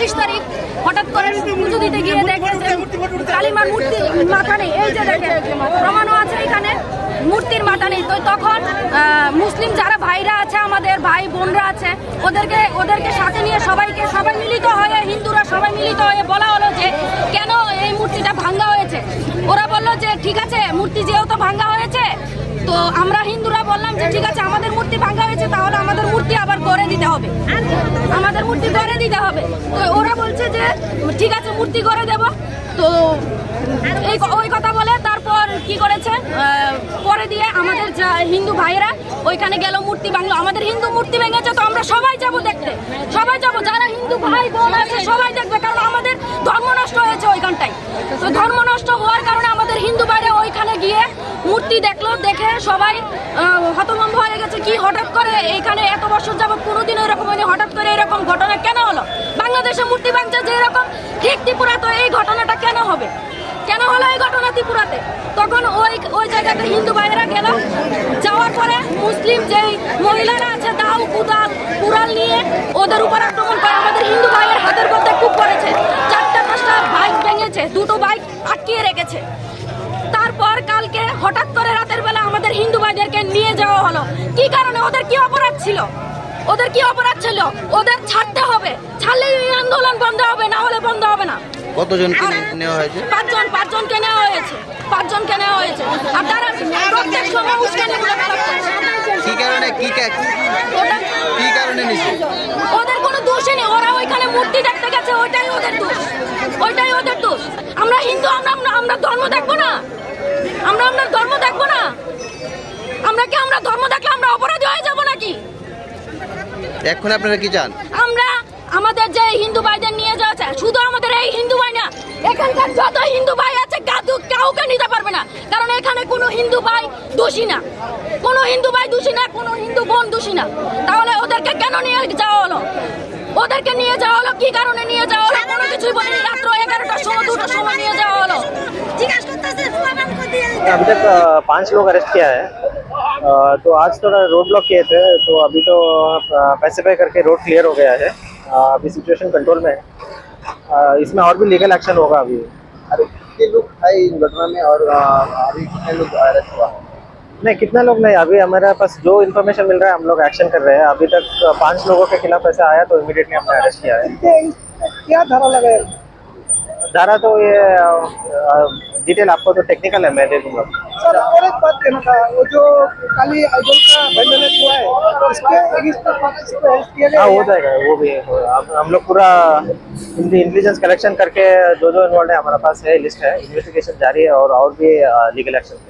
25 তারিখ হঠাৎ করে পুজো দিতে গিয়ে দেখে কালীমার মূর্তি মাথা নেই। এই যে দেখেন প্রমাণও আছে এখানে, মূর্তির মাথা নেই। তো তখন মুসলিম যারা ভাইরা আছে, আমাদের ভাই বোনরা আছে, ওদেরকে সাথে নিয়ে সবাই মিলিত হয়ে, হিন্দুরা সবাই মিলিত হয়ে বলা হলো যে কেন এই মূর্তিটা ভাঙ্গা হয়েছে। ওরা বললো যে ঠিক আছে, মূর্তি যেহেতু ভাঙ্গা হয়েছে, তো আমরা হিন্দুরা বললাম যে ঠিক আছে, আমাদের মূর্তি ভাঙ্গা হয়েছে, তাহলে আমাদের মূর্তি আবার গড়ে দিতে হবে, আমাদের মূর্তি গড়ে দিতে হবে। তো ওরা বলছে যে ঠিক আছে, মূর্তি গড়ে দেব। তো ওই কথা বলে তারপর কি করেছে, পরে দিয়ে আমাদের হিন্দু ভাইয়েরা ওইখানে গেল, মূর্তি ভাঙলো। আমাদের হিন্দু মূর্তি ভেঙেছে, তো আমরা সবাই যাব দেখতে, সবাই যাব, যারা হিন্দু ভাই বোন আছে সবাই দেখবে, কারণ আমাদের ধর্ম নষ্ট হয়েছে ওইখানটায়। তো ধর্ম নষ্ট হওয়ার কারণে আমাদের হিন্দু ভাইরা ওইখানে গিয়ে মূর্তি দেখলো, দেখে সবাই হতভম্ব হয়ে গেছে। কি হঠাৎ করে এখানে এত বছর যাবত কোনোদিন এরকম হয়নি, হঠাৎ করে এরকম ঘটনা কেন হলো? বাংলাদেশে মূর্তি ভাঙছে যে এরকম, ঠিক ত্রিপুরা তো এই ঘটনাটা কেন হবে, কেন হলো এই ঘটনা ত্রিপুরাতে? তখন ওই জায়গাতে হিন্দু ভাইয়েরা গেল, যাওয়ার পরে মুসলিম যে মহিলারা আছে দাও কুড়াল নিয়ে ওদের উপর আক্রমণ করে। আমাদের হিন্দু ভাইয়ের হাতের মধ্যে খুব পড়েছে, 4-5টা বাইক ভেঙেছে, 2টো বাইক আটকিয়ে রেখেছে। তারপর কালকে হঠাৎ করে রাতের বেলা আমাদের হিন্দু ভাইদেরকে নিয়ে যাওয়া হলো। কি কারণে? ওদের কি অপরাধ ছিল? ওদের কি অপরাধ ছিল? ওদের ছাড়তে হবে, ছাড়লেই আন্দোলন বন্ধ হবে, না হলে বন্ধ হবে না। কতজনকে নেওয়া হয়েছে? 5জনকে নেওয়া হয়েছে, 5জনকে নেওয়া হয়েছে। আর তারা প্রত্যেক সময় উস্কানিমূলক আলাপ করছে। কি কারণে নিছে? ওদের কোনো দোষই নেই, ওরা ওইখানে মূর্তি দেখতে গেছে, ওইটাই ওদের দোষ, ওইটাই ওদের দোষ। আমরা হিন্দু, আমরা ধর্ম দেখবো না, আমরা ধর্ম দেখবো না। আমরা ধর্ম দেখলে আমরা অপরাধী হয়ে যাবো নাকি? এখন আপনারা কি চান? আমরা আমাদের যে হিন্দু ভাইদের নিয়ে যাওয়া চাই, শুধু আমাদের এই হিন্দু ভাই না, এখানকার যত হিন্দু ভাই আছে কাউকে নিতে পারবে না, কারণ এখানে কোনো হিন্দু ভাই দোষী না, কোনো হিন্দু ভাই দোষী না, কোনো হিন্দু বোন দোষী না। তাহলে ওদেরকে কেন নিয়ে যাওয়া হলো? ওদেরকে নিয়ে যাওয়া হলো কি কারণে নিয়ে যাওয়া হলো? কোনো কিছুই বলেনি। রাত্র 11টার সময় 2টার সময় নিয়ে যাওয়া হলো। अभी तक 5 लोग अरेस्ट किया है। तो आज थोड़ा रोड ब्लॉक किए थे, तो अभी तो पैसिफाई करके रोड क्लियर हो गया है। अभी सिचुएशन कंट्रोल में है। इसमें और भी लीगल एक्शन होगा अभी। अभी कितने लोग थे इस घटना में और अभी कितने लोग अरेस्ट हुआ? नहीं, कितना लोग नहीं, अभी हमारे पास जो इन्फॉर्मेशन मिल रहा है हम लोग एक्शन कर रहे हैं। अभी तक 5 लोगों के खिलाफ ऐसा आया तो इमीडिएटली हमने अरेस्ट किया है। क्या धारा लगा? धारा तो ये डिटेल आपको तो टेक्निकल है, मैं दे दूंगा। सर और एक बात कहना था, वो जो काली आइडल का वेंडलेज हुआ है, इसके अगेंस्ट अरेस्ट किया गया? हाँ, हो जाएगा, वो भी हम लोग पूरा इंटेलिजेंस कलेक्शन करके जो इन्वॉल्व है हमारे पास है, लिस्ट है, इन्वेस्टिगेशन जारी है और भी लीगल एक्शन